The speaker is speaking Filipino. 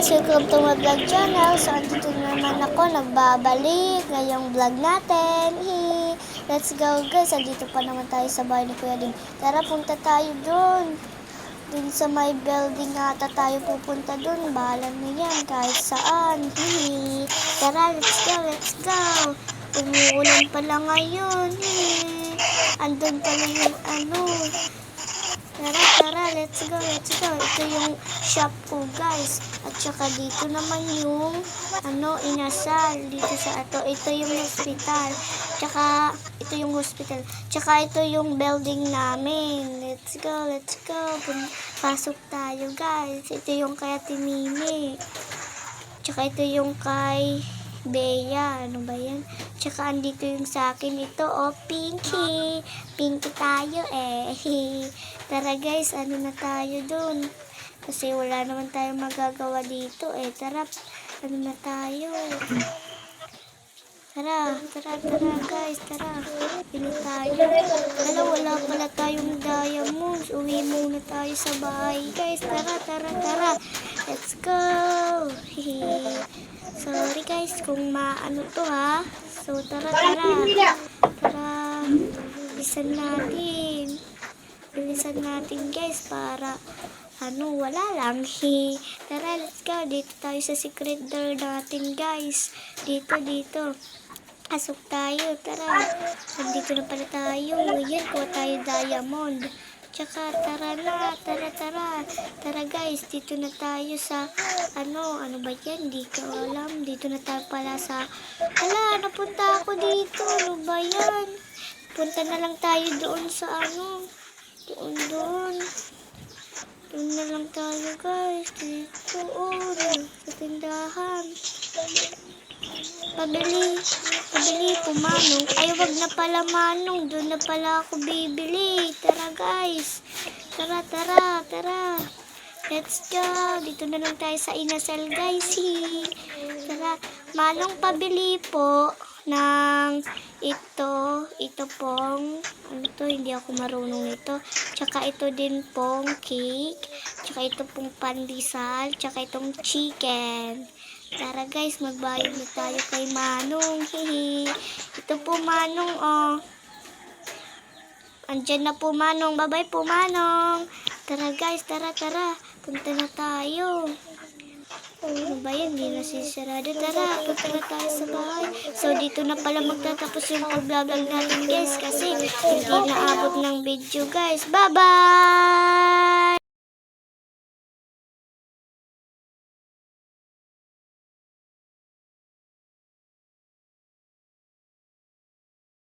guys! Welcome to my vlog channel. So, andito naman ako, nagbabalik ngayong vlog natin. Let's go guys! Andito pa naman tayo sa bahay ni Kuya Din. Tara, punta tayo dun. Dun sa may building ata tayo pupunta dun. Bahala na yan kahit saan. Tara, let's go! Let's go! Umuulan pala ngayon. Andun pala yung Tara, let's go. Ito yung shop ko, guys. At saka dito naman yung, inasal. Dito sa ito yung hospital. Ito yung hospital. Tsaka ito yung building namin. Let's go. Pasok tayo, guys. Ito yung kay Ate Mimi. Tsaka ito yung kay Bea. Ano ba yan? Tsaka andito yung sa akin. Ito, Pinky. Pinky tayo, Tara guys, na tayo dun. Kasi wala naman tayong magagawa dito, Tara, na tayo. Tara guys, tara. Pili tayo. Wala pala tayong diamonds. Uwi muna tayo sa bahay, guys. Tara. Let's go. Sorry guys kung maano to ha. So tara. Bilisan natin guys para wala lang. Tara, let's go. Dito tayo sa secret door natin guys. Dito. Pasok tayo. Tara. Nandito na pala tayo. Ayan, kuha tayo diamond. Tsaka tara na. Tara guys, dito na tayo sa ano ba yan? Di ko alam. Dito na tayo pala sa napunta ako dito. Ano ba yan? Punta na lang tayo doon sa doon na lang tayo guys. Dito sa tindahan. Pabili pumanong. Ay, wag na pala manong. Doon na pala ako bibili. Tara guys. Tara. Let's go. Dito na lang tayo sa inasal guys. Tara. Manong, pabili po ng ito pong hindi ako marunong nito. Tsaka ito din pong cake. Tsaka ito pong pandesal. Tsaka itong chicken. Tara guys, magbayad na tayo kay Manong. Ito po Manong, Andyan na po Manong. Bye-bye po Manong. Tara guys, tara. Punta na tayo. Ano ba yan? Hindi na sisarado. Tara, punta na tayo sa bahay. So, dito na pala magtatapos yung pag-vlog natin guys. Kasi hindi naabot ng video guys. Bye-bye!